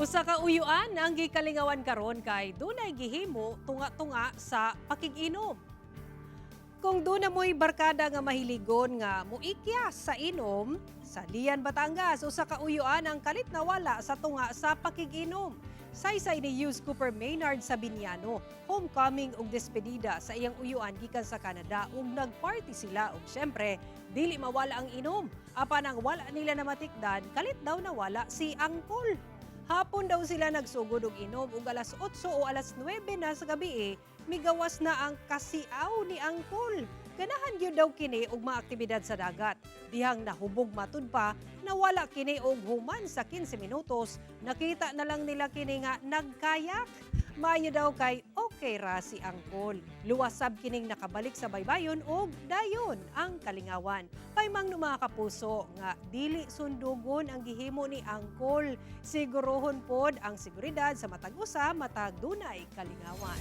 Usa ka uyuan ang gikalingawan karon kay dunay gihimo tunga-tunga sa pakig-inom. Kung doon na mo'y barkada nga mahiligon nga muikyas sa inom, sa Lian, Batangas, usa ka uyuan ang kalit nawala sa tunga sa pakig-inom. Saysay ni Hughes Cooper Maynard sa Binyano, homecoming ug despedida sa iyang uyuan gikan sa Canada ug nagparty sila ug syempre dili mawala ang inom. Apan ang wala nila namatikdan, kalit daw nawala si Angkol. Hapon daw sila nagsugod og inom ug alas 8 o alas 9 na sa gabi migawas na ang kasiaw ni Angkol. Ganahan gyud daw kini og mga aktibidad sa dagat. Dihang nahubog matud pa, nawala kini og human sa 15 minutos. Nakita na lang nila kini nga nagkayak. Maayo daw kay okay ra si Angkol. Luwasab kining nakabalik sa baybayon og dayon ang kalingawan. Paymang mga kapuso nga dili sundugon ang gihimo ni Angkol. Sigurohon pod ang seguridad sa matag usa matag dunay kalingawan.